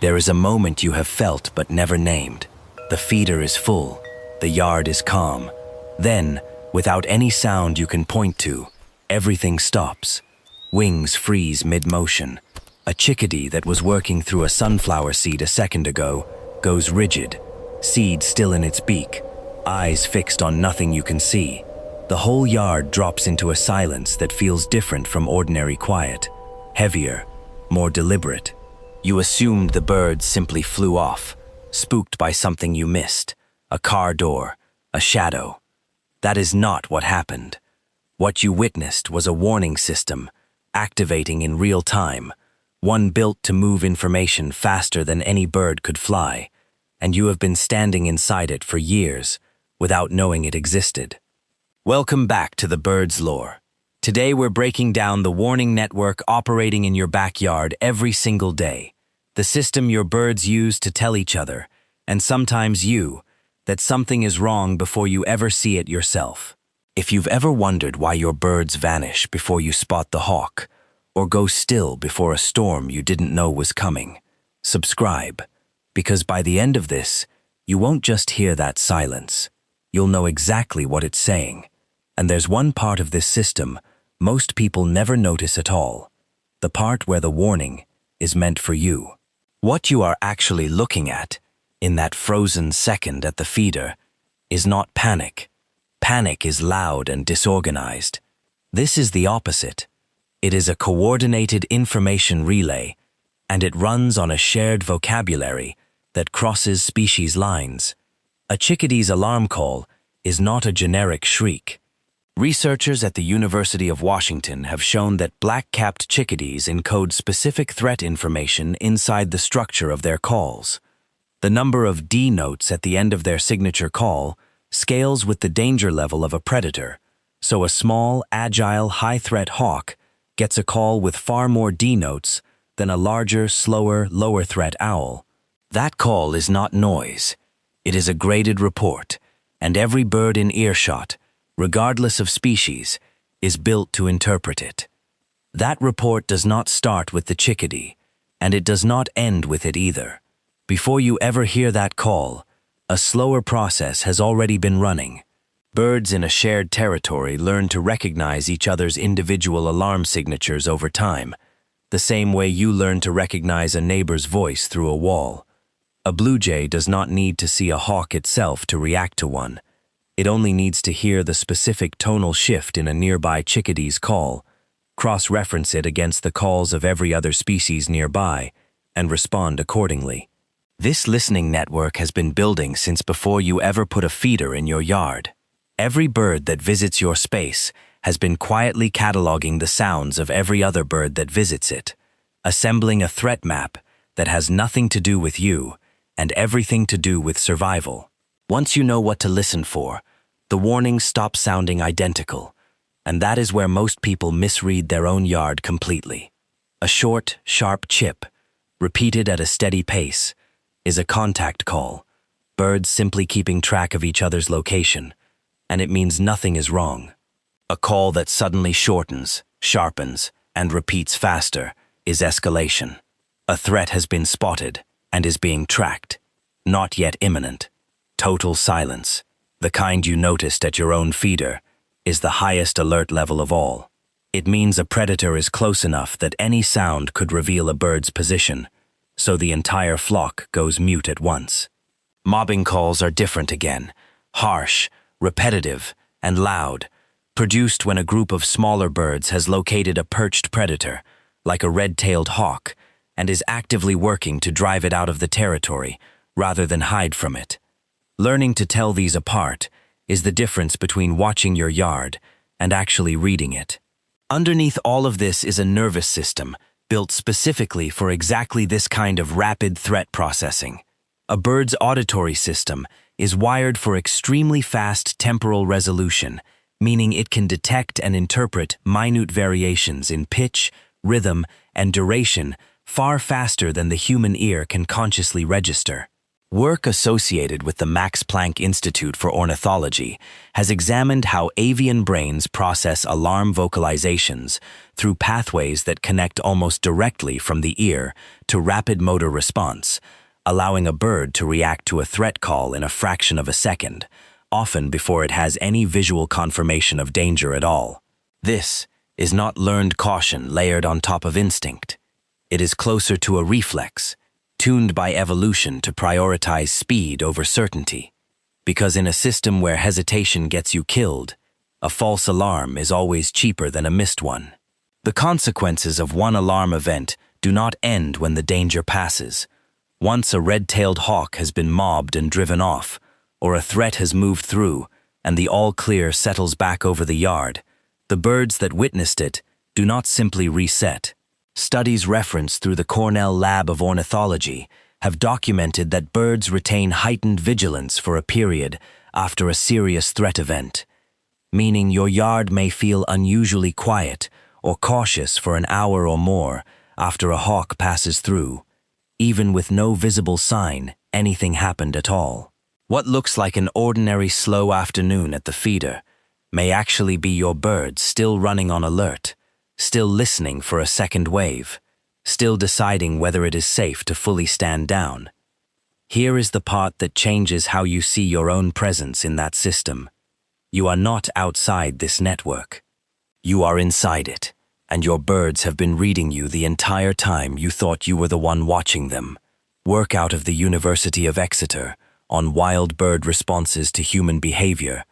There is a moment you have felt but never named. The feeder is full, the yard is calm. Then, without any sound you can point to, everything stops. Wings freeze mid-motion. A chickadee that was working through a sunflower seed a second ago goes rigid, seed still in its beak, eyes fixed on nothing you can see. The whole yard drops into a silence that feels different from ordinary quiet, heavier, more deliberate. You assumed the birds simply flew off, spooked by something you missed, a car door, a shadow. That is not what happened. What you witnessed was a warning system, activating in real time, one built to move information faster than any bird could fly, and you have been standing inside it for years without knowing it existed. Welcome back to the Bird's Lore. Today we're breaking down the warning network operating in your backyard every single day, the system your birds use to tell each other, and sometimes you, that something is wrong before you ever see it yourself. If you've ever wondered why your birds vanish before you spot the hawk, or go still before a storm you didn't know was coming, subscribe, because by the end of this, you won't just hear that silence. You'll know exactly what it's saying. And there's one part of this system most people never notice at all, the part where the warning is meant for you. What you are actually looking at, in that frozen second at the feeder, is not panic. Panic is loud and disorganized. This is the opposite. It is a coordinated information relay, and it runs on a shared vocabulary that crosses species lines. A chickadee's alarm call is not a generic shriek. Researchers at the University of Washington have shown that black-capped chickadees encode specific threat information inside the structure of their calls. The number of D notes at the end of their signature call scales with the danger level of a predator, so a small, agile, high-threat hawk gets a call with far more D notes than a larger, slower, lower-threat owl. That call is not noise. It is a graded report, and every bird in earshot, regardless of species, is built to interpret it. That report does not start with the chickadee, and it does not end with it either. Before you ever hear that call, a slower process has already been running. Birds in a shared territory learn to recognize each other's individual alarm signatures over time, the same way you learn to recognize a neighbor's voice through a wall. A blue jay does not need to see a hawk itself to react to one. It only needs to hear the specific tonal shift in a nearby chickadee's call, cross-reference it against the calls of every other species nearby, and respond accordingly. This listening network has been building since before you ever put a feeder in your yard. Every bird that visits your space has been quietly cataloging the sounds of every other bird that visits it, assembling a threat map that has nothing to do with you and everything to do with survival. Once you know what to listen for, the warnings stop sounding identical, and that is where most people misread their own yard completely. A short, sharp chip, repeated at a steady pace, is a contact call, birds simply keeping track of each other's location, and it means nothing is wrong. A call that suddenly shortens, sharpens, and repeats faster is escalation. A threat has been spotted and is being tracked, not yet imminent. Total silence, the kind you noticed at your own feeder, is the highest alert level of all. It means a predator is close enough that any sound could reveal a bird's position, so the entire flock goes mute at once. Mobbing calls are different again, harsh, repetitive, and loud, produced when a group of smaller birds has located a perched predator, like a red-tailed hawk, and is actively working to drive it out of the territory rather than hide from it. Learning to tell these apart is the difference between watching your yard and actually reading it. Underneath all of this is a nervous system built specifically for exactly this kind of rapid threat processing. A bird's auditory system is wired for extremely fast temporal resolution, meaning it can detect and interpret minute variations in pitch, rhythm, and duration far faster than the human ear can consciously register. Work associated with the Max Planck Institute for Ornithology has examined how avian brains process alarm vocalizations through pathways that connect almost directly from the ear to rapid motor response, allowing a bird to react to a threat call in a fraction of a second, often before it has any visual confirmation of danger at all. This is not learned caution layered on top of instinct. It is closer to a reflex, tuned by evolution to prioritize speed over certainty. Because in a system where hesitation gets you killed, a false alarm is always cheaper than a missed one. The consequences of one alarm event do not end when the danger passes. Once a red-tailed hawk has been mobbed and driven off, or a threat has moved through, and the all-clear settles back over the yard, the birds that witnessed it do not simply reset. Studies referenced through the Cornell Lab of Ornithology have documented that birds retain heightened vigilance for a period after a serious threat event, meaning your yard may feel unusually quiet or cautious for an hour or more after a hawk passes through, even with no visible sign anything happened at all. What looks like an ordinary slow afternoon at the feeder may actually be your birds still running on alert, still listening for a second wave, still deciding whether it is safe to fully stand down. Here is the part that changes how you see your own presence in that system. You are not outside this network. You are inside it, and your birds have been reading you the entire time you thought you were the one watching them. Work out of the University of Exeter on wild bird responses to human behavior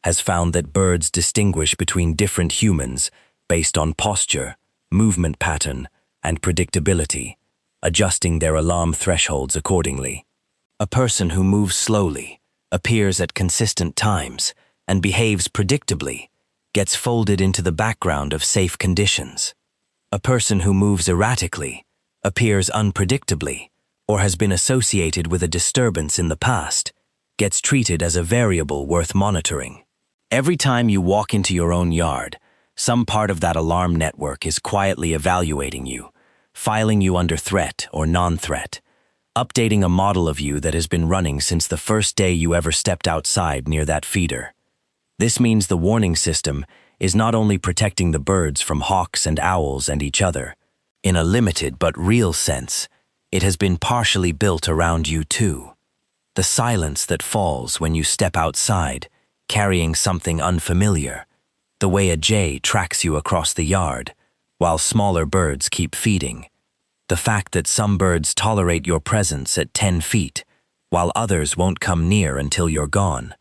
has found that birds distinguish between different humans based on posture, movement pattern, and predictability, adjusting their alarm thresholds accordingly. A person who moves slowly, appears at consistent times, and behaves predictably gets folded into the background of safe conditions. A person who moves erratically, appears unpredictably, or has been associated with a disturbance in the past, gets treated as a variable worth monitoring. Every time you walk into your own yard, some part of that alarm network is quietly evaluating you, filing you under threat or non-threat, updating a model of you that has been running since the first day you ever stepped outside near that feeder. This means the warning system is not only protecting the birds from hawks and owls and each other. In a limited but real sense, it has been partially built around you too. The silence that falls when you step outside, carrying something unfamiliar, the way a jay tracks you across the yard, while smaller birds keep feeding. The fact that some birds tolerate your presence at 10 feet, while others won't come near until you're gone.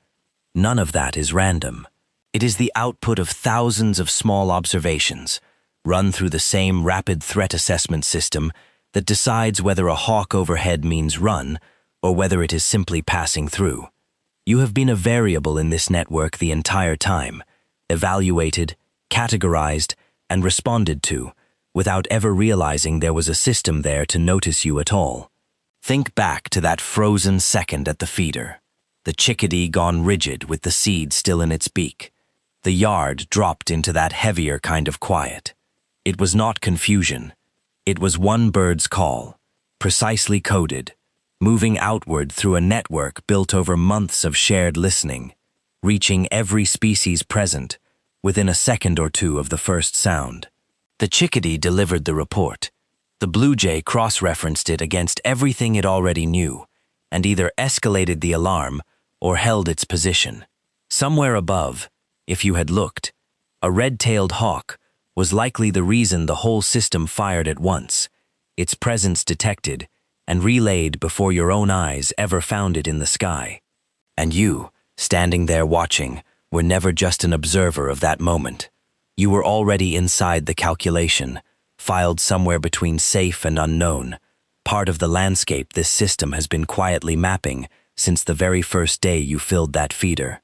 None of that is random. It is the output of thousands of small observations, run through the same rapid threat assessment system that decides whether a hawk overhead means run, or whether it is simply passing through. You have been a variable in this network the entire time, evaluated, categorized, and responded to, without ever realizing there was a system there to notice you at all. Think back to that frozen second at the feeder. The chickadee gone rigid with the seed still in its beak. The yard dropped into that heavier kind of quiet. It was not confusion. It was one bird's call, precisely coded, moving outward through a network built over months of shared listening, reaching every species present within a second or two of the first sound. The chickadee delivered the report. The blue jay cross-referenced it against everything it already knew, and either escalated the alarm or held its position. Somewhere above, if you had looked, a red-tailed hawk was likely the reason the whole system fired at once, its presence detected and relayed before your own eyes ever found it in the sky. And you, standing there watching, were never just an observer of that moment. You were already inside the calculation, filed somewhere between safe and unknown, part of the landscape this system has been quietly mapping since the very first day you filled that feeder.